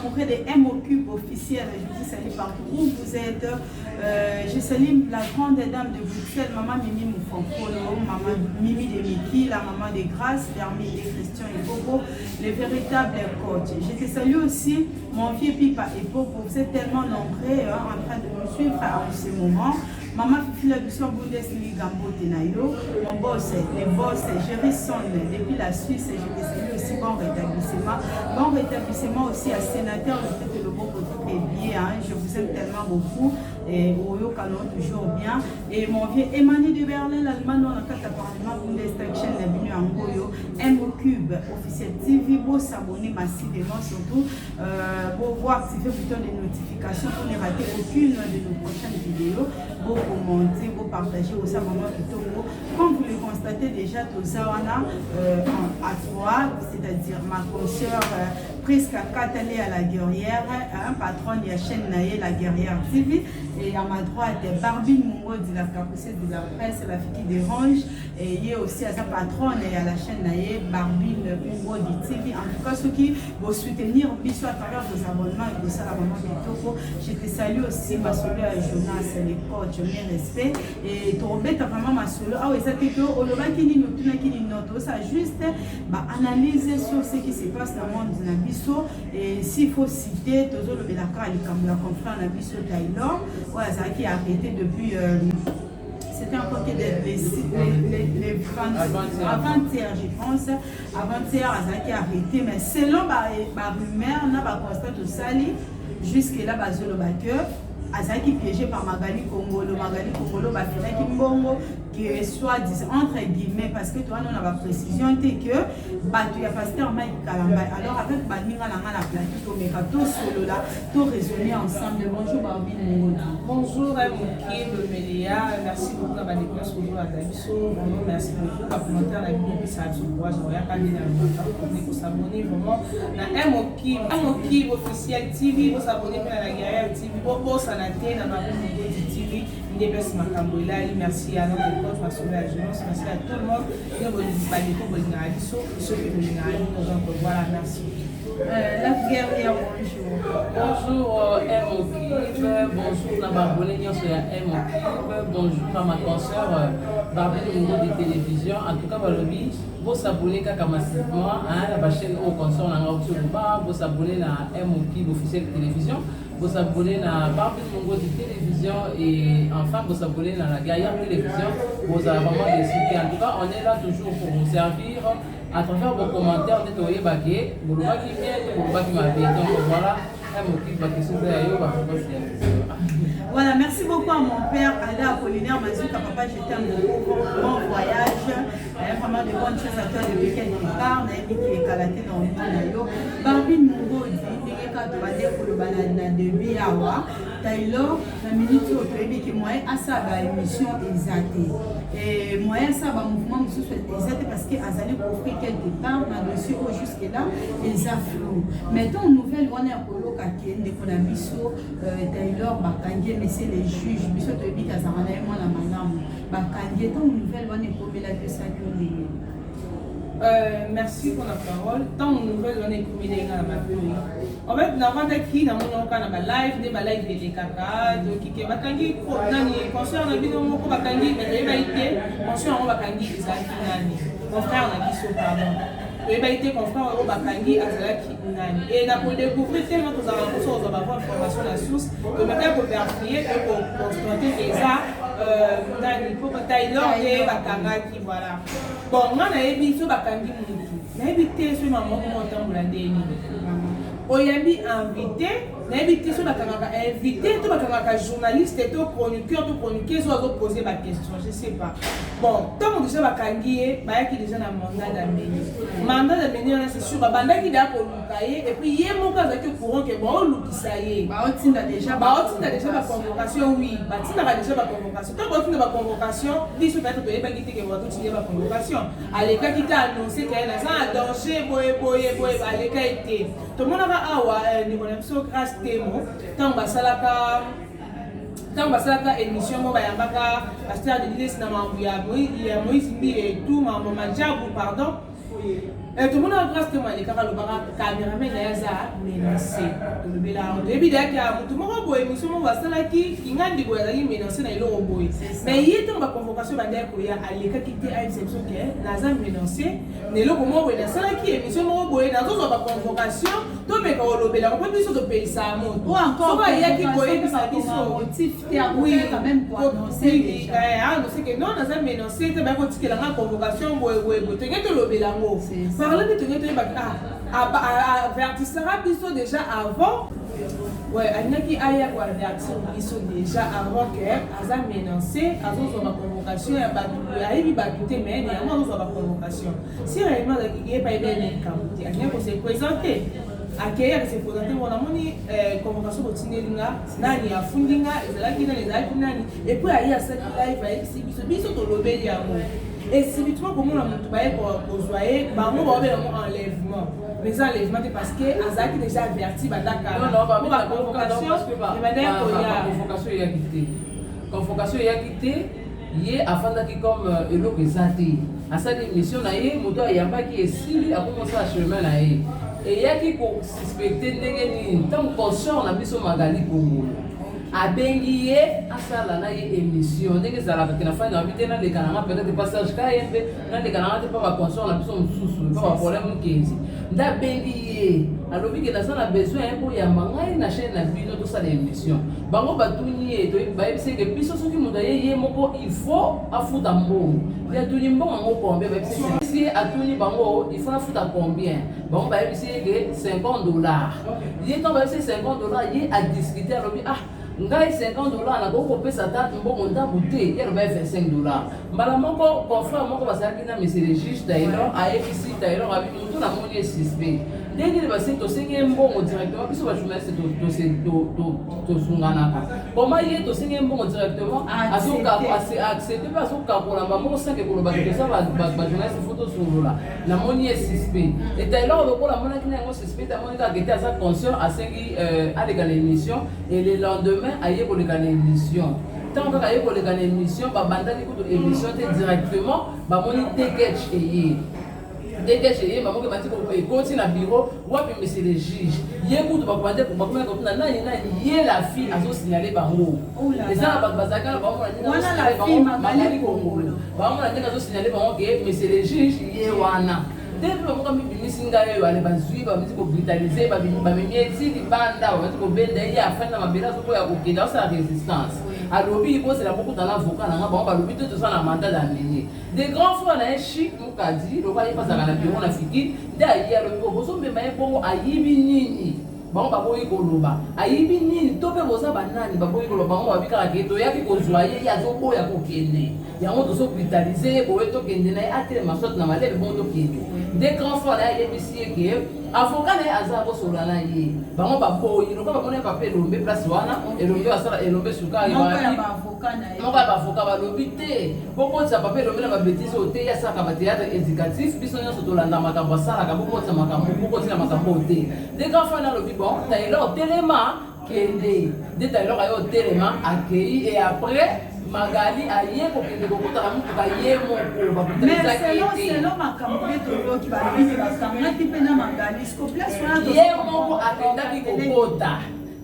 amoureux de M-Ocube officiel, je vous salue partout où vous êtes. Je salue la grande dame de Bruxelles, maman Mimi Moufankolo, maman Mimi de Miki, la maman de Grâce, Vermi et Christian et Bobo, les véritables coachs. Je te salue aussi mon vieux Pipa et Bobo, vous êtes tellement nombreux en train de nous suivre en ce moment. Maman Fifi la Boussou Bundesliga Mbote Nayo, mon boss, les boss, Gérisson depuis la Suisse, je te salue aussi, bon rétablissement. Bon rétablissement aussi à sénateur, le fait que le bon côté est bien, je vous aime tellement beaucoup. Et Oyo Canon toujours bien. Et mon vieux Emmanuel de Berlin, l'Allemagne, dans le cadre Parlement Bundestag, chaîne la Binu Angoyo, M-Cube, officiel TV, pour s'abonner massivement surtout, pour voir activer le bouton de notification pour ne rater aucune de nos prochaines vidéos, pour commenter, pour partager aussi à moment plutôt. Comme vous le constatez déjà, Tozawana à 3, c'est-à-dire ma consoeur presque à 4 années à la guerrière, un patron de la chaîne Naye, la guerrière TV. Et à ma droite, Barbie Mungo de la capucette de la presse, la fille qui dérange. Et il y a aussi à sa patronne et à la chaîne Naye, Barbie Mungo de TV. En tout cas, ceux qui vont soutenir Bissou à travers vos abonnements et de ça, la maman de Toko. Je te salue aussi, ma solo à Jonas, les coachs, mes respects. Et tu remets vraiment ma solo. Ah oui, ça fait que Oloba qui dit notre, ça juste analyser sur ce qui se passe dans le monde de Nabiso. Et s'il faut citer, toujours le Belaka, la confrère Nabiso Taylor. Voilà, ça qui a arrêté depuis. C'était encore que les avant-hier, je pense. Avant-hier, ça qui a arrêté. Mais selon ma rumeur, on a constaté tout ça. Jusque-là, le backer. Azaki piégé par Magali Kongolo, Bafina Kimbongo, qui est soit entre guillemets, parce que toi, on a la précision, c'est que tu as pasteur Mike Kalamba. Alors, avec Baninga, la plateau, mais quand tout solo là, tout raisonner ensemble. Bonjour, Barbie Mungo. Bonjour, Moki, le Mélia. Merci beaucoup à la découverte sur la Dabiso. Merci beaucoup à commentaire la vidéo. Ça a du bois. Je regarde pas les gens pour s'abonner vraiment. M-Ocube officiel TV, pour s'abonner à la guerrière TV. Pour s'en atteindre dans ma TV. Merci à notre coach, merci à la jeunesse, merci à tout le monde. Voilà, merci. La guerrière, bonjour. Bonjour M-Ocube, bonjour la Barbonne sur M-Ocube, bonjour à ma consoeur Barbie Mungo de télévision. En tout cas, Balobi, vous s'abonnez massivement à la chaîne au consort vous s'abonnez à M-Ocube officiel de télévision. Vous abonnez à Barbie Mungo de télévision et enfin vous abonnez à la guerrière télévision. Vous avez vraiment décidé. En tout cas, on est là toujours pour vous servir à travers vos commentaires de Toye Baké, Bourouba qui vient, Bourouba qui m'a dit. Donc voilà, elle m'occupe de question de voilà, merci beaucoup à mon père, Ada Apollinaire Mazouka, papa, je t'aime beaucoup, bon voyage, vraiment de bonnes choses à toi depuis quelque part, qui est calaté dans le monde. Barbie Mungo dit, Taylor, la minute où tu es moi à ça, émission exatée. Et moi, ça va mouvement exact parce que Azali offrir quelque part, dans le dossier jusque-là, ils affluent. Maintenant, nouvelle, on est à Polo Kakien, dès qu'on a Bisso, Taylor, Bakangé, mais c'est les juges, Bisso te dit qu'Azarana et moi la madame. Bakangé, tant nouvelle, on est comme la ça que les. Merci pour la parole. Tant de nouvelles, on est commis des gars à ma vie. En fait, nous avons qui dans mon live, des live des caca, qui est Bakangi, concert, on a vu dans mon Bakangi, mais il va être, concert, on va Bakangi, mon frère, on a dit ça, pardon. Il va être confrère au Bakangi, Azalaki, Nani. Et pour découvrir tellement que nous avons avoir information à la source, que maintenant pour vérifier et pour constater que ça, Nani, pour Taylor et Bakangaki, voilà. Bon, moi, on a vu ce Bakangi, on a évité ce maman pour monter en Blandé. On a invité, on a invité ceux qui invité, tout le journaliste, tout chroniqueur, soit poser ma question, je ne sais pas. Bon, tant que déjà Bakangi, il y a déjà un mandat d'amener. Mandat d'amener, c'est sûr, il y a pour l'oukaye, et puis il y a mon cas de courant qui est bon, l'oukisaye. On a déjà la convocation, oui. On a déjà la convocation. Tant qu'on a la convocation, il faut peut-être que vous avez la convocation. À l'écart qui t'a annoncé qu'il y a un danger, à l'écart était. Tout le monde a niveau de grâce témo tant basalaka émission mo bayambaka pasteur de l'île na mambu ya Moïse et tout mambo manjabu pardon tout le monde a grâce témoin les caméraman yaza menacé le bela et puis derrière tout le monde boy émission on va ça là qui ngandi boy ali menacé na ilo boy mais il est en convocation bandé ko ya aleka qui était à exception que naza menacé ne lo mo boy na ça là qui émission mo boy na zo ba convocation to me ko lo bela ko biso to payer ça mo ou encore il y a qui boy ça biso motif oui quand même pour annoncer déjà non c'est que non naza menacé te ba ko tikela na convocation boy boy to ngeto lo bela mo parler de tenir avertissera biso déjà avant. Ouais, Anaki Aya ou avertir biso déjà avant que Aza menacé, Azo sur la convocation, Aïbi Batouté, mais il y a moins sur la convocation. Si réellement il n'y a pas eu de Anya pour se présenter. Accueillir se présenter, on a mon convocation pour Tinelinga, Nani a Fundinga, et là qui n'a les Alpinani, et puis il y a cette live avec Sibiso de l'Obéliamo. Et subitement, comment on a montré pour jouer, on va avoir un enlèvement. Mais ça, enlèvement, c'est parce que Azaki déjà averti, Badaka. Non, pour la convocation, il y a quitté. Convocation, il y a quitté, il y a afin d'être comme Elo Kezate. À cette émission, il y a moto Yamba qui est si à commencer à chemin. Et il y a qui suspecté tant conscient on a mis sur Magali Congo. Abengiye asala na ye émission ndenge zala ka na fin na bitena le kananga peut-être passage ka yembe na le kananga te pas conscient na biso mususu pas problème kinzi nda bengiye alobi ke na besoin pour ya mangai na chaîne na bino to sa émission bango batuni e to ba yebise ke biso soki muda ye moko il faut afuta mbongo ya tuni mbongo ngo combien ba yebise si atuni bango il faut afuta combien bango ba yebise ke $50 ye to ba yebise $50 ye a discuter alobi ngai $50 na ko pesa date mbongo ndambu te yelo ba $25 mbala moko confrère moko basaki na monsieur le juge Taylor a efisi Taylor abi mutu na moni suspect ndenge ba sento senge mbongo directement biso ba journaliste to sunganaka comment ye to senge mbongo directement asoka accepter pas asoka pour la moko 5 ko ba to sa ba journaliste photo sungola na moni suspect et Taylor ko la mona kina ngo suspect amoni ka gete asa conscient asengi avec l'émission et le lendemain aye ko le l'émission tant que aye ko le l'émission ba bandaki ko émission directement ba moni sketch et DGE maman qui m'a dit qu'on continue na bureau ou puis monsieur le juge hier pour ba kwande ko ba ko na hier la fille a signalé bango les gens ba bazaka ba mo na la fille Magali Congo ba mo na ndeka signalé bango que monsieur le juge hier wana depuis ba mo ka mibimisi ngayo ale bazui ba miti ko brutaliser ba mimieti libanda ba miti ko benda ya afana mabela so ko ya kokenda sa résistance alobi bo c'est la beaucoup dans l'avocat na ba lobi tout ça na mandat d'amener des grands frères na chic mukadi lo ba yipaza na bureau na fiki nda ya lobi bo so mbema ebo ayibi nini ba boyi koloba ayibi nini to pe boza banani ba boyi koloba ba bika ke to ya ki kozwa ye ya zo boya ko kende ya ngo to so brutaliser bo to kende na atele masot na malebe bon to kende des grands frères na yebisi ke avocat na azabo solana ye bango ba boyi lo ba mona papier lo mbe place wana elombe asala elombe suka ya ba avocat na ye mo ba avocat ba lobité boko tsa papier lo mbe na ba bêtise o te ya saka ba théâtre éducatif biso nyoso to landa makambo sala ka boko tsa makambo boko tsa makambo te des grands frères na lobi bon Taylor téléma kende de Taylor ayo téléma accueilli et après Magali aye ko kende ko kota mutu ka ye moko ba kuteza kete selon makambo to yo ki ba bini ba sanga ti pena Magali sko place wana to ye moko akenda ki ko kota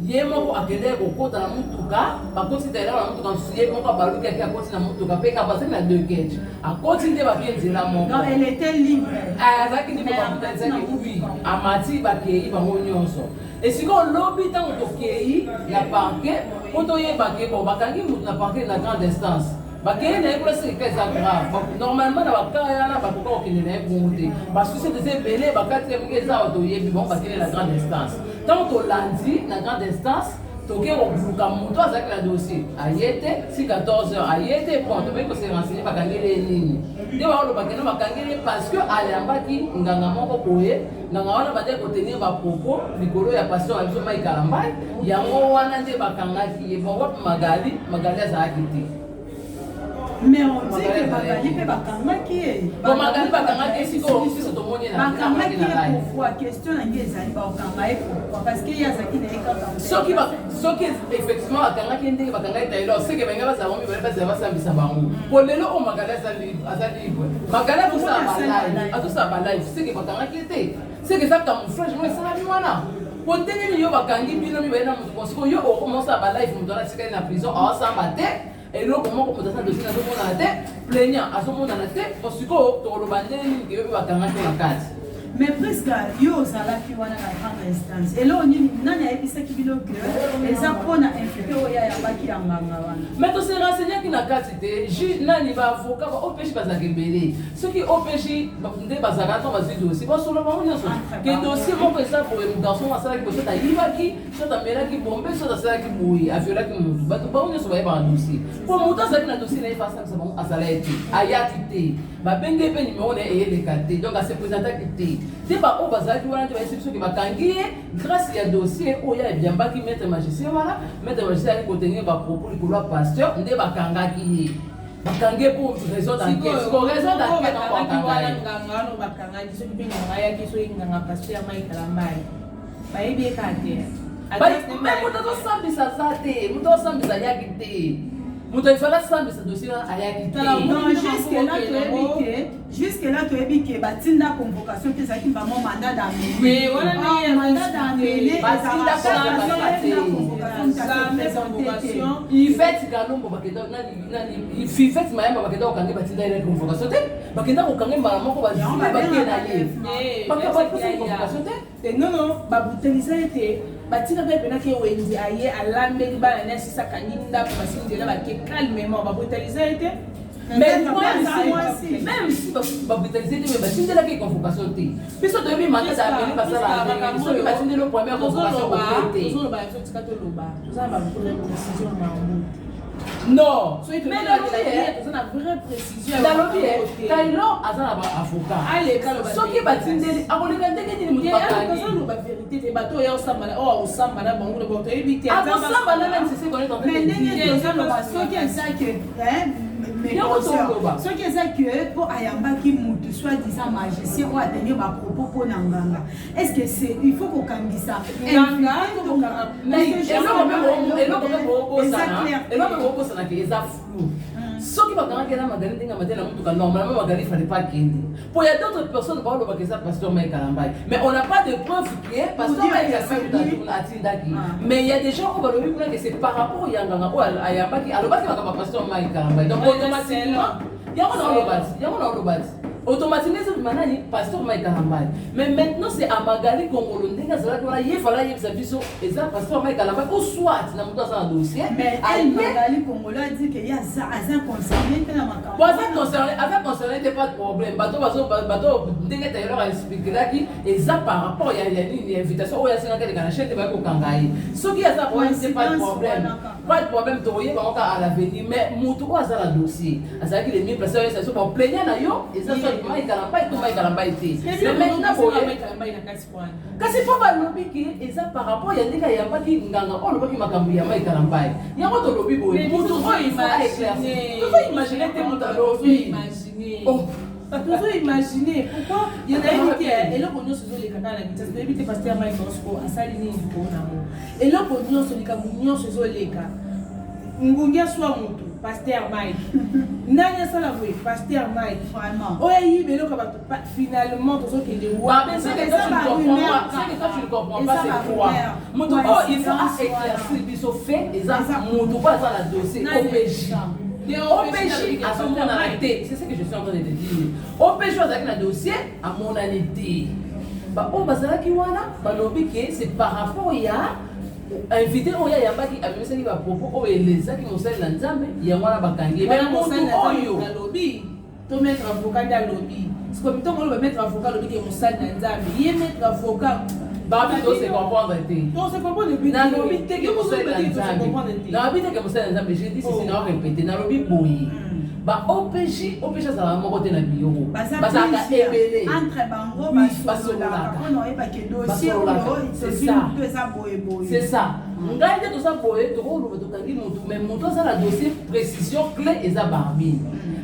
ye moko akende ko kota na mutuka ba koti Taylor na mutuka ye moko baluki ki akoti na mutuka pe ka base na deux gauge akoti nde ba kenzi la moko non elle était libre azaki ni ba kuteza ki oui amati ba kei ba nyonso et si on lobby tant to kei la parquet poto ye ba ke ko bakangi mutu na parquet na grande instance bakeye na yekola seke eza grave normalement na bakaya na bakoka kokende na ye bongo te basusi eza ebele bakati ya mingi eza bato oyebi bango bakende na grande instance ntango tolandi na grande instance toke kobuluka moto azalaki na dossier aye te si 14h aye te bon tokoki kose renseigner bakangeli ye nini nde bakoloba kende bakangeli ye parce que ayambaki nganga moko boye nganga wana bate kotenir bapropos likolo ya passion ya biso mai kalambai yango wana nde bakangaki ye bon wapi Magali azalaki te Mais on dit que Magali peut bakangaki. Bon Magali bakangaki si to moni na. Bakangaki pourquoi question na ngezali bakangaki pourquoi parce que ya zaki na ekaka. Soki effectivement bakangaki ndenge bakangaki tailo c'est que benga baza bomi bale baza sambisa bango. Pour lelo o Magali azali Magali atusa ba live c'est que bakangaki te. C'est que ça camouflage moi ça la wana. Pour tenir yo bakangi bino mi bana mutu parce que yo o commence à ba live mutu na sika na prison a samba te. Et là, comment on peut faire dossier dans le monde à la tête, plaignant à son monde à la tête, parce que tu le bandé qui veut pas t'en rater la carte. Mais presque, yo sala qui wana na grande instance. Et là, on dit nani a épissé qui bilo que les apprennent à infecter au ya baki ya nganga wana. Mais tu sais renseigner qui na carte c'était, ju nani ba avocat ba OPJ bazakembele. Ceux qui OPJ ndé bazakata bazidi aussi. Parce que le moment nyonso que dossier mon que ça pour un garçon à sala qui peut ta libaki, soit ta mera qui bombe, soit ta sala qui bouille, a viola qui mutu. Ba to ba nyonso ba ba dossier. Pour monter ça na dossier na face ça bon à sala été. Ayati ba benge pe numéro na e le carte. Donc à se présenter qui te ba o bazaki wana te ba exception ki bakangi grâce ya dossier o ya bien ba ki maître magistrat wana maître magistrat qui contenir ba propos li ko la pasteur nde bakangaki bakangi pour raison d'enquête pour raison d'enquête on bakangaki nganga no bakangaki so ki nganga ya ki so nganga pasteur mai kalambai ba ebe ka te mais muto sambisa zate muto sambisa yaki te muto ifala sambisa dossier ayaki te Non, jusque là tu as dit que batinda convocation que ça qui va mon mandat d'amener. Oui, voilà le mandat d'amener batinda convocation. Il fait kalombo bakenda nani il fait mayamba bakenda okange batinda ile convocation te bakenda okange mara moko bakenda ye convocation te non babutelisa ete batina pe pena ke wenzi aye alambeli bana na sisa kaninda ko basindela ba ke calmement babutelisa ete même si babutelisa ete basindela ke convocation te biso to bi mandat d'amener basala so ki basindela première convocation ko te so ba so tikato loba so ba précision na non, mais dans une vraie précision. Dans le Taïlo, Azan avocat. Allez, ce qui est batindé, à mon égal, dès qu'il y a une vérité, des bateaux, il y a au Sambana, bon, le bateau, éviter. Ah, bon, Sambana, même si c'est qu'on est en train de dire. Ce qui est ça que pour Ayamba qui mutu soi-disant magicien ou à tenir ma propos pour Nanganga. Est-ce que c'est il faut qu'on cambie ça? Ce qui va gagner la Magali dinga matela mutuka normalement Magali fallait pas gagner. Pour il y a d'autres personnes qui vont le ça pasteur Mike Kalambai. Mais on n'a pas de preuve que pasteur Mike Kalambai. Mais il y a des gens qui vont le dire que c'est par rapport au Yanganga ou à Yambaki alors pas que pasteur Mike Kalambai. Donc automatiquement il y a un base. Automatiquement, c'est manani pasteur Mike Kalambai. Mais maintenant, c'est à Magali Congolo. Il fallait y faire et ça, pasteur Mike Kalambai, ou soit, dans un dossier. Mais Magali Congolo a dit qu'il y a un concerné. Avec concerné, il n'y a pas de problème. Bateau, dès que tu as expliqué là, et ça par rapport, il y a une invitation, il y a 50 ans de Ganaché, tu vas au Kangaï. Ce qui a ça, c'est pas de problème. Pas de problème, tu vas à l'avenir. Mais Moutou a ça le dossier. À ça qu'il est mis, parce que c'est pour plaigner là, et ça, Mike Kalambai, tout Mike Kalambai était. Mais maintenant, kasi po ba lobi ki eza par rapport ya ndika ya baki nganga o lobi makambu ya Mike Kalambai. Ya ko to lobi boye. Mutu o imaginer. Tu peux imaginer te mutu lobi. Oh. Tu peux imaginer pourquoi il y en a une qui est et là pour nous sur les canaux la vitesse de éviter pasteur Mike Bosco à salini ko na mo. Et là pour nous sur les camunyo sur les cas. Ngungia soit mutu pasteur Mike. Nanya sala voi pasteur Mike vraiment. Oya yibelo ka bato finalement to so ke de wa mais c'est que ça tu ne comprends pas c'est quoi. Mutu o il faut éclaircir biso fait et ça mutu pas ça la dossier OPJ. OPJ à son monalité, c'est ce que je suis en train de te dire. OPJ avec le dossier à monalité. Bah on bazala ki wana ba lobi que c'est par rapport ya invité oya ya baki amesaki ba propos o elezaki mosali na nzambe ya mwana bakangi mais mosali na lobi to mettre avocat da lobi c'est comme to ngolo ba mettre avocat lobi ke mosali na nzambe ye mettre avocat ba bi to se comprendre te to se comprendre depuis na lobi te ke mosali na nzambe na lobi te ke mosali na nzambe je dis c'est na répéter na lobi boyi ba OPJ ça va moko te na biro bazaka ebele entre bango basololaka on oyeba ke dossier c'est ça ngai te toza boye tokoloba tokangi motu mais motu azala dossier précision clé eza barbine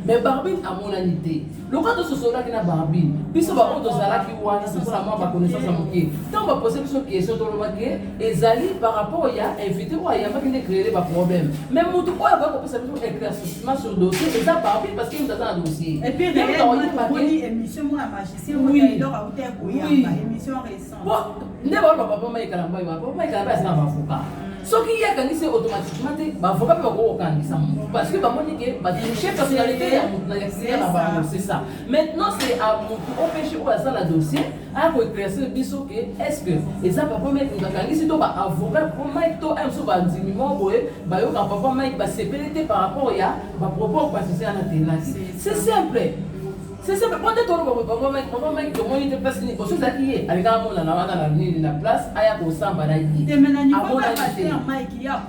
mais barbine amonani te lokola tososololaki na barbine biso baoyo tozalaki wana tozola mwa baconnaissance ya moke ntango bapose biso question tolobaki ezali par rapport ya invité oyo ayambaki nde créele baproblème mais motu oyo akoki kopesa biso éclaircissement sur dossier eza barbine parce que motu aza na dossier et puis réellement émission moi magicien moi il aura été koyamba émission récente nde baoyo bapapa maekala mbai bapapa maekala mbai azala bavocat soki ye akangisi automatiquement te bavocat mpe bakokokangisa motu parce que bamoni ke batriche personnalité ya motu na yakisia na bango c'est ça maintenant c'est à motu opêche oyo aza na dossier akoéclaircir biso ke est ce que eza papa mike bakangisi to baavocat po mike to mosusu bandimi moko boye bayoka papa mike basepeli te par rapport ya bapropos basise ya na telaki c'est simple. C'est ça, quand tu es papa mec, tu montes place ni parce que ça qui est avec un monde dans la place, aya ko samba na yi. Et maintenant ni pas passer en Mike il y a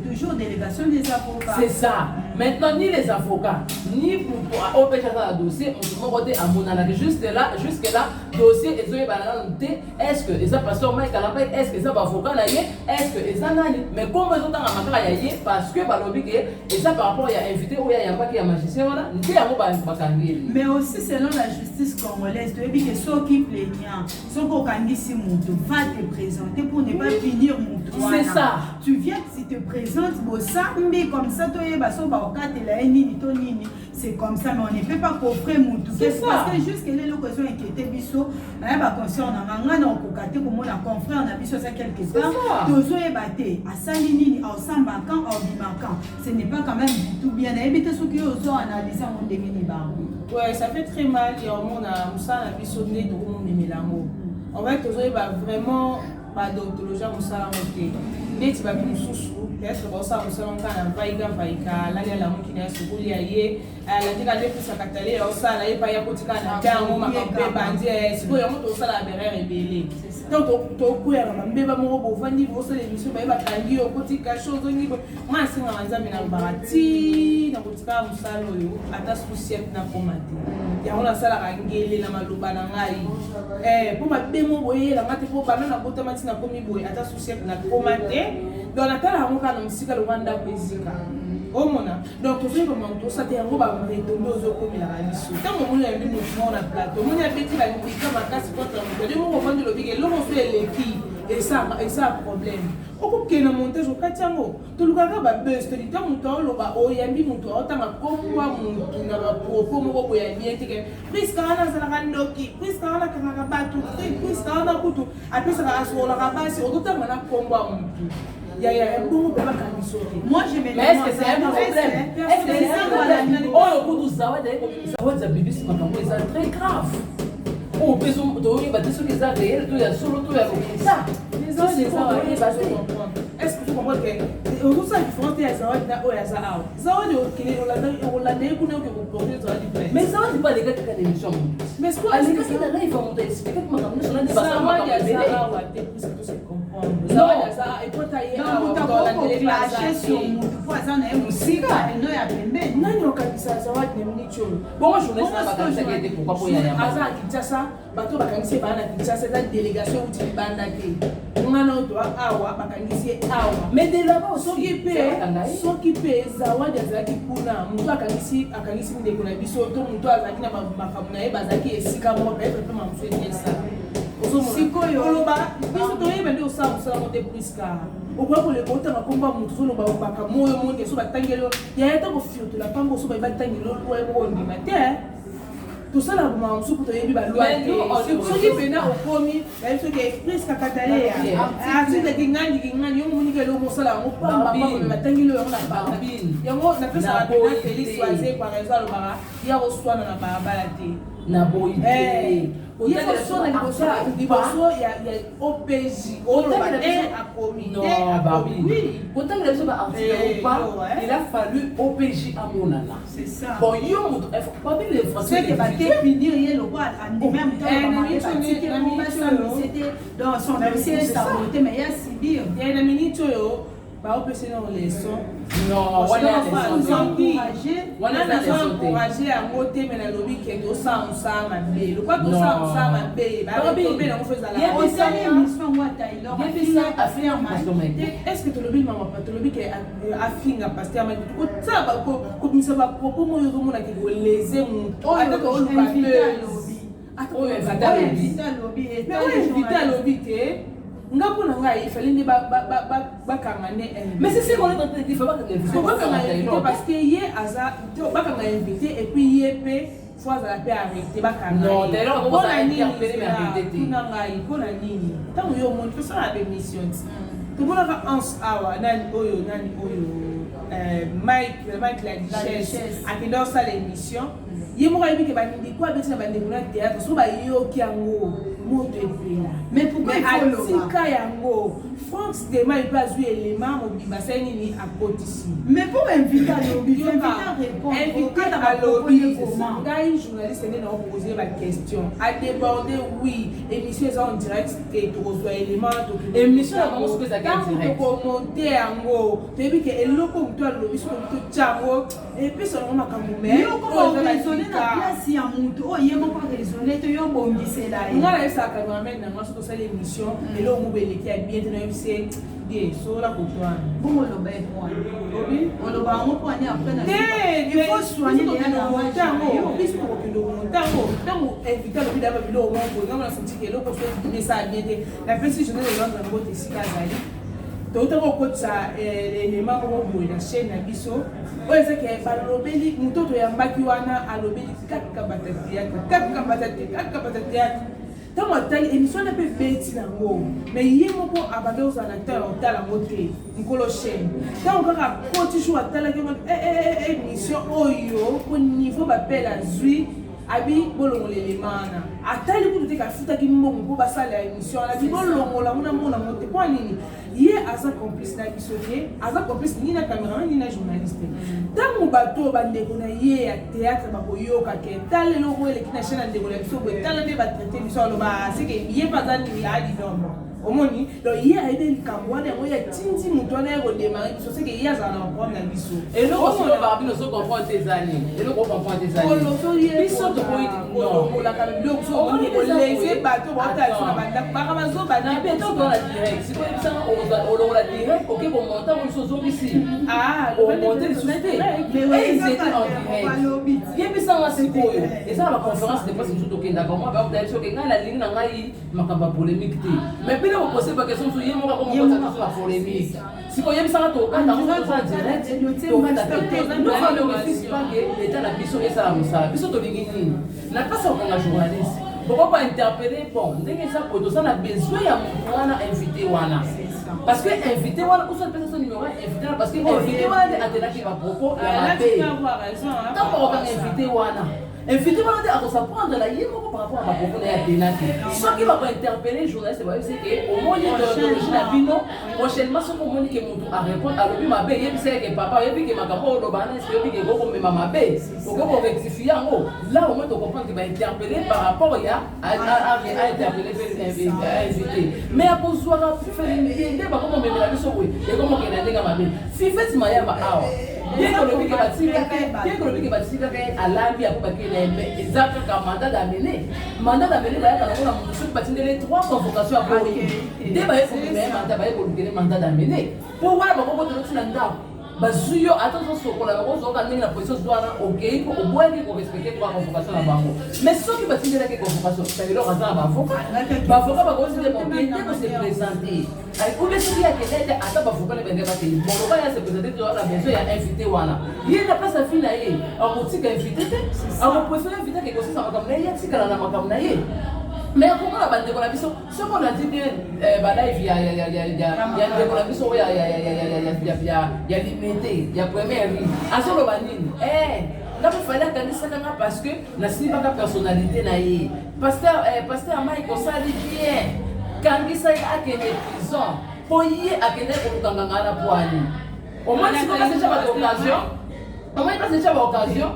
toujours délégation des avocats. C'est ça. Maintenant ni les avocats ni pour OPJ dans le dossier, on peut monter à mon analyse jusque là dossier et zoé banana est-ce que ça pasteur Mike à la est-ce que ça va avocat là est-ce que ça nani mais comme ils ont dans la makara ya parce que balobi que et ça par rapport à invité ou ya yamba qui ya magicien voilà, ni ya mo ba bakangeli. Mais aussi selon la justice congolaise, tu as dit que ceux qui plaignent, ceux qui ont kangisi Moutou, va te présenter pour ne pas finir Moutou. C'est ça. Tu viens, si tu te présentes, mais comme ça, c'est comme ça, mais on ne peut pas coffrer Moutou. C'est ça. Parce que jusqu'à l'occasion inquiété, biso, on a conscient, on a un cocaté, comme on a confrère, on a biso ça quelque part. Tozo est batté, à Salinini, à Sambakan, à Bimakan. Ce n'est pas quand même du tout bien. Et bien, ceux qui ont analysé mon démini barou. Ouais, ça fait très mal. Et on a Moussa la bisonné de mon Milango. En fait, Tozo va vraiment pas d'ontologie à Moussa la montée. Dès que tu vas nous sous, peut-être que ça, Moussa la vaïga, là, il y a la mouille qui est sur le lié. La tika de plus à Catalé, au ça, là, il n'y a pas de cotica, il y a un moment où on peut pas dire, c'est quoi, on peut ça la berre rebellée. Donc, tu as couvert, on peut pas mourir, on va dire, vous savez, l'émission, il va tanguer au cotica, chose, moi, c'est un ensemble, il y a un barati, dans le cotica, Moussa, à ta souciette, n'a pas maté. Il y a un salle à gueuler, la malouba, la maille. Pour ma bémo, voyez, la maté, pour pas même la beauté, matina, comme il voit, à ta souciette, n'a pas maté. Donc, la tala, on a un musical, le Rwanda, Pézika. Oh mon âme. Donc, tu fais comment tout ça, tu es un gros retomber aux eaux comme il a dit. Tant que mon ami nous font la plateau, mon ami dit la musique, ma casse contre la musique. Nous, on va dire le big, l'homme fait les filles. Et ça, problème. Au coup qu'il y a un montage au Katiango, tout le gars va buzz, tu dis, tant mon temps, le bas, oh, yambi, mon toit, tant à comme moi, mon n'a pas propos, mon robot, yambi, et que, prise carana, ça la randoki, prise carana, carabatu, prise carana, couteau, après ça va assurer la rabasse, au total, on a combat, mon tout. Il y a un bon problème à moi, je me demande. Mais est-ce que c'est un problème? Est-ce que c'est un problème? Oh, le coup de Zawad, Zawad, Zabibi, c'est très grave. Oh, mais on va dire ce qu'ils ont réel, tout est solo, tout est ça. C'est ça, est-ce que tu comprends que tout ça, il faut faire Zawad, ou ya Zawad. Zawad, on l'a dit, qu'on a que vous portez Zawad. Mais Zawad, n'est pas les gars qui ont des émissions. Mais ce qu'on a dit, c'est que là, il faut monter. C'est comment on a sur la débat. Zawad, il y a Zawad, c'est tout ce qu'on comprend. Zawad, il y a Zawad, et quand il y a dans la télévision, sur Moutouazan, et Moussika, et nous, il y a Bembe. Non, il y a Zawad, il y a Mnicholo. Bon, je ne sais pas ça qui était pourquoi pour y aller. Azan, Kinshasa, bateau, Bakangisi, Bana, Kinshasa, c'est la délégation où tu es bandé. On a notre awa, Bakangisi, awa. Mais de là-bas, ceux qui paient, Zawad, Yazaki, Puna, Moutou, Akangisi, Ndekona, Bisoto, Moutou, Azaki, Makamuna, Bazaki, et Sikamo, peut-être m'en ça. Sikoyo, biso toyebende osala mosala mo te priska okoya koleka otanga komba motu zoloba obaka moyo monde so batangelo yaya ta kofiotola pamba oso batangelo loye moko ndima te tosala boma mosusu po toyebi balwa te soki pena okomi bayebi soki priska kataleya atindaki ngandi yo monikele omosala yango pamba batangelo yango na babine yango napesaka pena félix waze par exemple alobaka ya koswana na balabala te na boyi te il y a OPJ, il a fallu OPJ à mon âme. C'est ça. Bon, il y a les Français qui va finir, il y a le roi, en même temps, dans son dossier, mais il y a Sibir. Il y a une minute, baopesa na leson non wana encouragé yango te me nalobi ke tosala mosala mabe lokwa tosala mosala mabe baobe nango fo ezala est ce que tolobi mama pa tolobi ke afinga paster ma kotala komisa bapropo moyo ozomonaki kolese moto ataka oluka oyo invité alobi te nga mpona ngai ifali nde bakanga nde mais c'est qu'on est en train de dire bakanga invité parce que ye aza bakanga invité et puis ye mpe fo azala mpe arrêté bakanga mpona nini ntango yo omoni tosala bémission ti tomonaka anse awa nani oyo Mike la Duchesse akende osala émission ye moko ayebi ke bandeko abeti na bandeko na théâtre so bayoki yango moto epela mais atika yango France dema epe azwi élément mobimba asali nini akotisi mais pour inviter alobi ngai journaliste nde naopose baquestion adéborde oui émission eza en direct ke tokozwa élément tokomonte yango toyebi ke eloko moto alobi soko totya yango epesa yango makambo place ya mutu oyo moko raisonné to yo bongisela ye ngala esa cameraman na ngaso to sala émission elo mo beleki ya bien tena yebise bien so la kotwana bongo lo ba ko obi olo ba mo ko ani après na il faut soigner les tango biso ko kilo tango éviter le bidaba bilo mo ko ngama na senti ke loko so message bien te la personne je ne le rendre ngo te sika zali totako kotsa élément ko boye na chaîne na biso oyo ezaki balobeli mototo yambaki wana alobeli kaka bata théâtre ntango atali émission wana mpe beti nango mais ye moko abande ozala na temps ya otala yango te nkolo chaîne ntango kaka koti jour atalaki émission oyo po niveau bapele azwi abi bolongola elemana atali kutu te kafutaki mbongo mpo basala émission alabi bolongola muna mona mote mpo nini ye aza complice na biso te aza complice nini na cameraman nini na journaliste ntango bato bandeko na ye ya théâtre bakoyoka ke tala eloko eleki na chaîne ya ndeko na biso boye tala nde batraite biso aloba seke ye mpe aza nini adi nombre omoni donc ye ayebi likambo wana yango yatindi moto wana ya kodemare biso seke ye azala na baproblème na biso eloko solo babino so comprendre tes années eloko comprendre tes années biso tokolaka biloko so olese bato baotala biso na bandako baka bazobana mpe tokola direct sikoyo ebisanga olongola direct oke komonta moso ozobisi omonte lisusu te ezete en direct yebisanga sikoyo eza na baconférence de presse mosu tokendaka mwa baotaa biso ke ngai nalingi na ngai makambo ya polémique te mais pele okose baquestion mosu ye moko akomokota biso na polémique sikoyo yebisanga tokanda moso toza direct tokanda te leta na biso esala mosala biso tolingi nini na mpasi ya kokanga journaliste pourquoi pas interpeller bon ndenge eza koyo toza na besoin ya motu wana invité wana parce que invité wana oso apesa so numéro ya invité wana parce que invité wana nde atenaki bapropos ya mabe ntango bakokanga invité wana invité wana nde akosaprendre na ye moko par rapport à bapropos na ye atenaki soki bakointerpelle journaliste bayebisi ke omoni déontologie na bino prochainement soki omoni ke motu arépondre alobi mabe yebisaki ke papa oyebi ke makambo olobana eske oyebi ke ekokomema mabe okoki korectifie yango là au moins tocomprendre ke bainterpelle par rapport ya ainterpelle invité mais akozwaka nde bakomomemela biso boye ekomokenda ndenge mabe fifeti mayamba awa bien kolobi ke batikaka ye alambi apo bakele eza kaka mandat d'amener bayaka nango na moto soki batindele 3 convocation ya boyi nde baye komema ye mandat baye kolukele mandat d'amener po wana bakobotonotina ndako bazwi yo ata ozosokola bakozoka ndenge na position zwana okei po obwaki korespecte 3 convocation na bango mais soki batindelaki convocation eloko aza na bavoka bakozinde bobie nde kose présente oube soki akende ete ata bavoka ne benge bateli boloba ya se présente te wana besoin ya invité wana ye na place afi na ye akotika invité te akoprefere invité ke kosisa makambo na ye atikala na makambo na ye mais akokola bandeko na biso soki on a dit bien balive ya ndeko na biso oyo ya limité ya première vie azoloba nini nga mpe fali akanisaka nga parce que nasimbaka personnalité na ye paster amai kosali bien kangisa ye akende prison mpo ye akende kolukanga nga na pwani omoni sikokaseca baoccasion omoni paseca baoccasion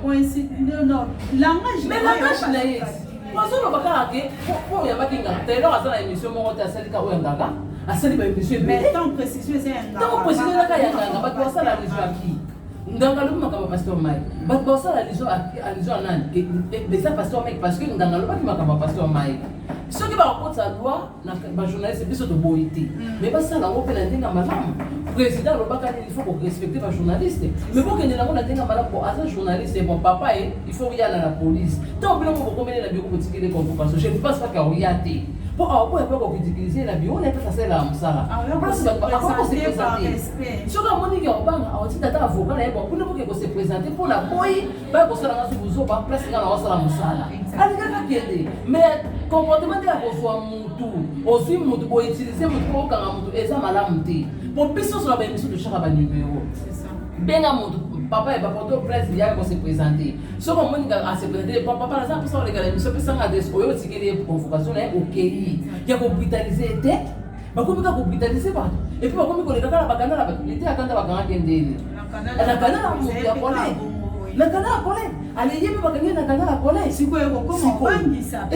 mais langage na ye bazoloba kaka ke po oyambaki ngaka taylor aza na émission moko te asalika oyo ngaka asali ba émission mais tant précision c'est un tant précision naka ya nganga bato basala liso aki nganga lobi makamba pasteur Mike bato basala liso nani beza pasteur Mike parce que nganga lobi makamba pasteur Mike soki bakokotisa loi na bajournaliste biso toboyi te mais basala yango mpe na ndenge ya malamu président alobaka nini il faut korespecte bajournaliste mais bokende nango na ndenge ya malamu po aza journaliste bon papa il faut oyala na police ntango biloko bokomene na biko kotikele convocation je ne pense pas kaoya te po awaboya mpe kokritikilize na bio ona epesa asala ya mosala place bato bakose présente soki amoniki obanga aoti tata avocat na ye bon kuna boke kose présente mpona boyi baya kosala nga soki ozoba place nga na wasala mosala alingaka kende mais comportement nde ya kozwa mutu ozwi mutu boutilize mutu po okanga mutu eza malamu te po biso so na baémission tochaka banumero benga mutu papa et papa to presse ya ko se présenter soki omonika ase présenter papa naza mposa kolekala émission pesanga adresse oyo otikeli convocation na ye okei ya kobrutalize te bakomi ka kobrutalize bato et puis bakomi koleka kala bakanda na bato lete akanda bakanga kendeni na kanda na mutu ya kole na kanda ya kole aleye mpe bakangi na kanda ya kole sikoyo kokoma obangisa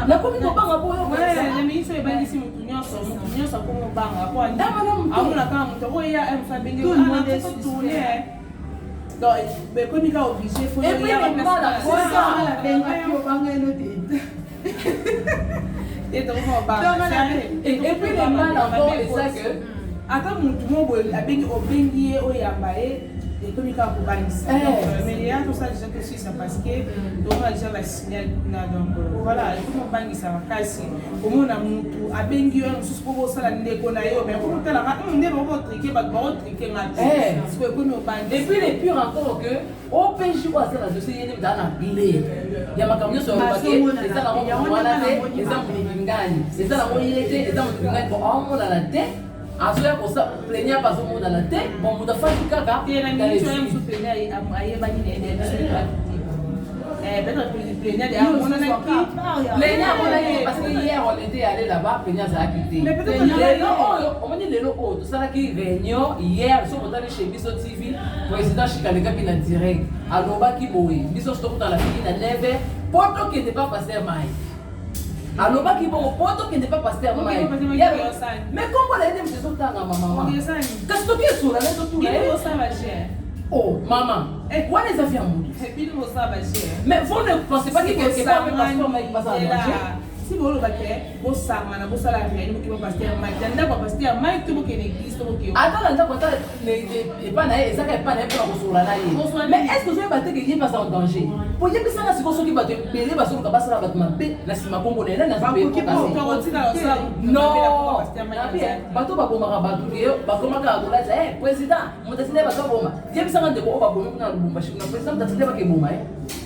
nakomi kobanga poyoemiso ebangisi mutu nyonso akomi obanga po amona kaka mutu okoya mfa benge tourne donc bekomi ka oblige et puis le mal encore est ça que ata mutu moko obengi ye oyamba ye ekomi kaka kobangisa mais ya tosala déjà que si ça parce que tomona déjà basignal kuna donc voilà ekomi obangisa makasi omona mutu abengi yo mosusu po bosala ndeko na yo mais okotalaka nde bakotrike bato bakotrike nga te siko ekomi obangisa et puis le pire encore que OPJ oyo asala dossier yene mdaa na bile ya makambo nyonso yalobake eza nango wana te eza monikingani eza nango ye te eza monikingani po aomonana te azoya kosa plenia bazomonana te bon moto afandi kaka plenia amonaki parce que hier on était allé là-bas plenia azalaki te lelo oyo omoni lelo oyo tosalaki réunion hier so kotali chez biso tv président chikalekaki na direct alobaki boye biso tokutana fiki na 9h po tokende pa paster mai alobaki bongo po tokende pa paster mai mais kombo na ye nde moto ezotangama mama kasi toki esola ne totula oh maman wana eza via mutu mais vous ne pensez pas que quelque part le pasteur Mike passe en danger si bolobaki bosangana bosala réunion boki bapaster Mike na ndako bapaster Mike to bokende église to boke ata na ndako ata epa na ye ezaka epa na ye mpona kosola na ye mais est ce que ozoyeba te ke ye passe en danger po yebisanga sikoyo soki bato ebele bazoluka basala bato mabe na nsima kombo na ye nani bato babomaka bato ke bakomaka kolata président moto atinde bato aboma yebisanga ndeko oyo babomi kuna na lubumbashi kuna président moto atinde bakeboma ye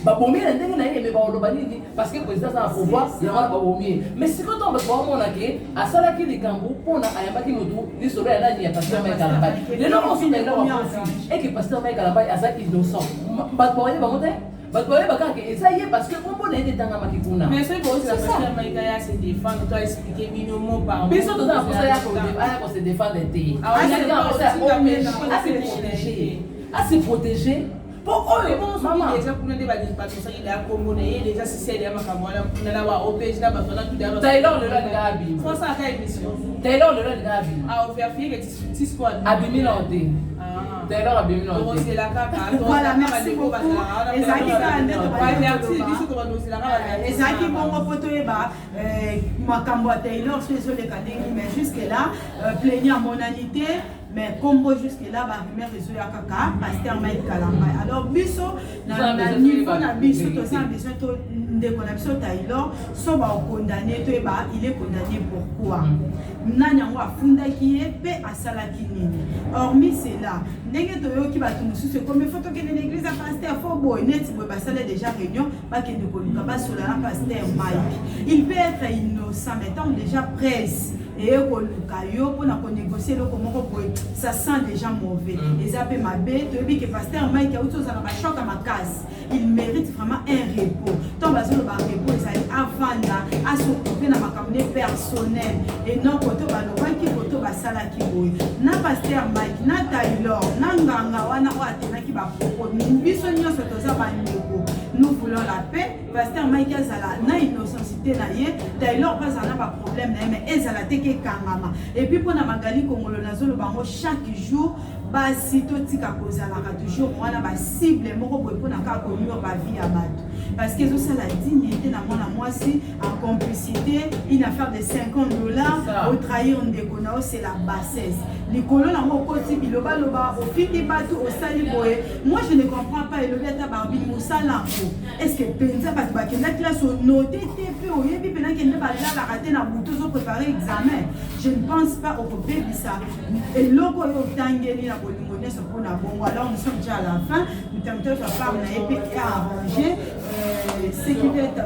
babomi na ndenge na ye me baoloba nini parce que président aza na pouvoir yango wana babomi ye mais sikoyo ntango bato baomona ke asalaki likambo mpona ayambaki motu lisolo ya nani ya pasteur Mike Kalambai lelo mosuka eloko akofi eke pasteur Mike Kalambai aza innocent bato bawaye bango te bato bayeba kaka eza ye parce que kombo na ye nde etangamaki kuna mais soki bozila pasteur Mike ya se défendre to expliquer bino mo par biso toza na posa ya kose défendre te ase protéger po oyo mama déjà kuna nde badispansaki da kombo na ye déjà sisele ya makambo wana kuna na ba OPG na bato wana tudana Taylor lelo alinga abima fosa aka émission Taylor lelo alinga abima ovérifier que ti squad abimi na ote Taylor abimi na ote tozela kaka voilà merci beaucoup ezalaki kaka nde ezalaki bongo po toyeba makambo ya Taylor so ezoleka ndenge mais jusque là plaignant amonani te mais combo jusque là barumeur ezoyaka kaka pasteur Mike Kalambai alors biso na niveau na biso toza na besoin to ndeko na biso Taylor so baokondane toyeba il est condamné pourquoi nani yango afundaki ye mpe asalaki nini hormis cela ndenge toyoki bato mosusu ekomi fo tokende na église ya pasteur fo boye neti boye basala déjà réunion bakende koluka basola na pasteur Mike il peut être innocent mais tant déjà presse et koluka yo mpona konégocier eloko moko boye ça sent déjà mauvais eza mpe mabe toyebi ke pasteur Mike auti ozala bashoka makasi il mérite vraiment un repos tant bazoloba repos ezali avanda asokupe na makambo ne personnel et non koto balobaki koto basalaki boye na pasteur Mike na Taylor na nganga wana oyo atenaki bapropos biso nyonso toza bandeko nous voulons la paix. Pasteur Mike Azala, na innocentité na ye, Taylor pas en a pas problème, mais Ezala teke kangama. Et puis pour na magali Kongolo Nazolo Bango, chaque jour, ba sito tika kozala toujours, on a ba cible, moko pour na ka connu ba vie à battre. Parce que ça la dignité na moi si en complicité, une affaire de $50, au trahir on déconne, c'est la bassesse. Les colons na mo koti biloba loba, au fini batou, au sali boye. Moi je ne comprends pas, et le beta barbi moussala. Est-ce que penza parce que la classe au noté TP au yebi pendant qu'il ne va pas rater na bouton pour préparer examen. Je ne pense pas au bébé ça. Et logo au tangeli na bolingoné sur pour la bongo. Alors nous sommes déjà à la fin. Nous tentons de faire na épée à arranger. Ce qui va être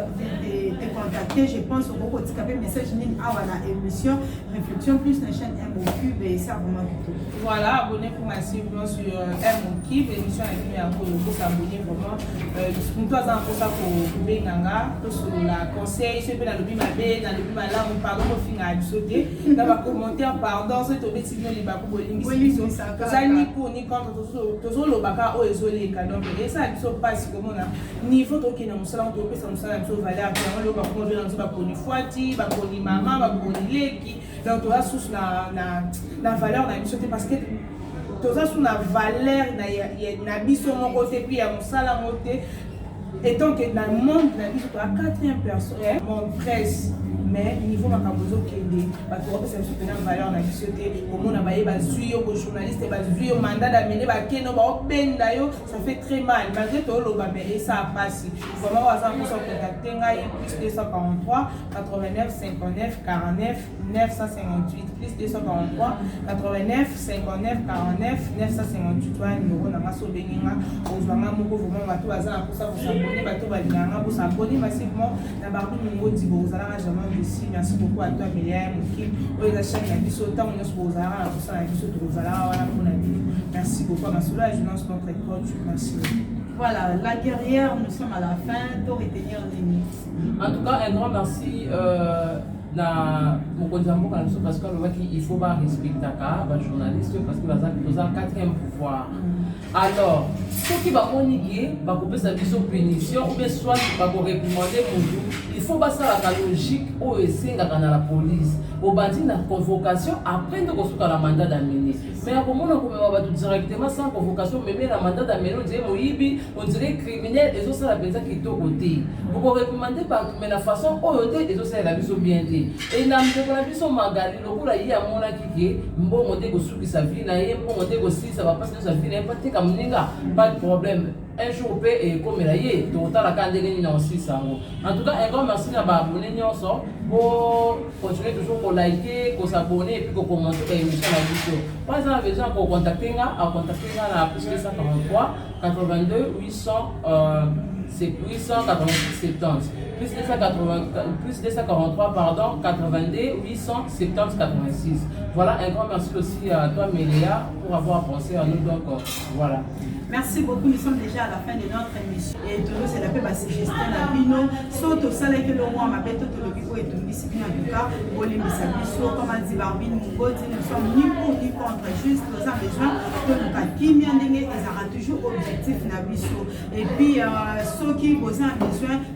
contacté, je pense au beaucoup de message nin awana émission réflexion plus la chaîne MOCube et ça vraiment tout. Voilà, abonnez-vous massivement sur MOCube, émission avec nous encore pour s'abonner vraiment. Nous tous pour ça pour Benganga, sur la conseil, ceux qui dans le bima bé, dans le bima là, on parle au final du sauter. Dans ma commentaire, pardon, c'est au petit nom les babou bolingi. Ça ni pour ni contre toujours le baka au isolé donc et ça ne sont pas si comment on a ni faut que nous salon to pesa nous salon to valeur pour le bako je dans bako ni foiti bako ni maman bako ni leki donc toi sous la valeur na mission parce que tout ça sous la valeur na biso mon côté puis à mon salon côté et donc dans le monde la biso à 4e personne mon presse mais niveau makabozo kende parce que c'est soutenir valeur na société comment on a baillé bazui au journaliste bazui au mandat d'amener ba keno ba benda yo ça fait très mal malgré tout le mais ça passe vraiment on va contacter ngai plus 243 89 59 49 958 plus 243 89 59 49 958 toi numéro na maso benginga ozwanga moko vraiment bato bazana pour ça vous s'abonner bato balinganga pour s'abonner massivement na barbi numéro dibo ozala jamais ici. Merci beaucoup à toi, Mélia, Mouki. Merci beaucoup à ma soeur, je lance notre coach. Merci. Voilà, la guerrière, nous sommes à la fin, pour retenir les minutes. En tout cas, un grand merci. Parce qu'il faut pas respecter les journalistes parce que nous avons 4e pouvoir. Alors, ceux qui vont moniquer, vont couper sa vision punition ou bien soit vont réprimander pour nous. Il faut passer à la logique au essai dans la police. Au bâti la convocation après de construire la mandat d'amener. Mais à comment on va tout directement sans convocation, mais la mandat d'amener, on dirait Moïbi, on dirait criminel, et ça la personne qui est au côté. Vous pouvez recommander partout, mais la façon où on est, et ça la vision bien dit. Et la vision magali, le coup là, il y a mon qui bon monter au sous sa vie, bon monter aussi, ça va passer sa vie, n'importe comme pas de problème. Un jour, on peut et comme il y a total la candidate aussi ça. En tout cas, un grand merci à abonner pour continuer toujours pour liker, pour s'abonner et puis pour commenter l'émission la vidéo. Par exemple, besoin pour contacter à plus 243 82 800 886 70 plus 243 pardon 82 870 86. Voilà, un grand merci aussi à toi Mélia pour avoir pensé à nous donc voilà. Merci beaucoup, nous sommes déjà à la fin de notre émission. Et tout c'est la paix, c'est gestion la bino. Sauf au salaire que l'on m'a bête tout le bico et tout discipline en tout cas. Pour les missabiso, comme a dit Barbine Mungoti, nous sommes ni pour ni contre, juste nous avons besoin de nous qui vient d'engager, ils auront toujours objectif nabiso. Et puis ceux qui ont besoin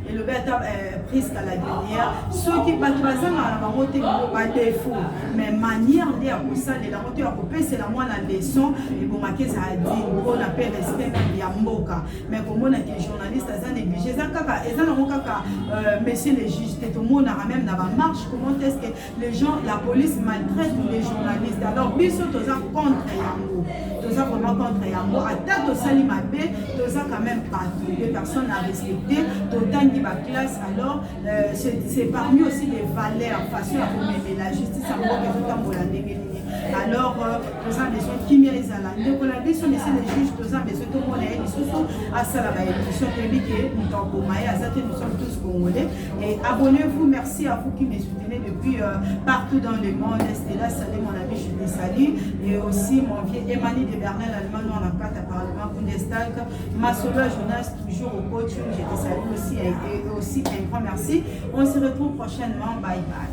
et le bêta prise à la guerrière, ceux qui battent à la montée pas défaut, mais manière de pour ça, les la montée à couper, c'est la moindre leçon et pour marquer ça a dit, on appelle mais comme on a des journalistes à négligé messieurs les juges tout le monde a même dans la marche comment est-ce que les gens la police maltraite les journalistes alors biso toza contre yango toza vraiment contre yango attaque au salimabé toza quand même pas des personnes à respecter totangi ba classe alors c'est parmi aussi les valeurs façon à mener la justice à moi que totambola ndenge alors nous avons besoin qui m'y est là donc la question mais c'est les juges nous avons besoin tout le monde est surtout à ça la émission publique nous sommes congolais à ça nous sommes tous congolais et abonnez-vous merci à vous qui me soutenez depuis partout dans le monde Estella Salé mon ami je te salue et aussi mon vieux Emmanuel de Bernal allemand dans la carte à Parlement Bundestag Masolo Jonas toujours au coaching je te salue aussi et aussi un grand merci on se retrouve prochainement bye bye.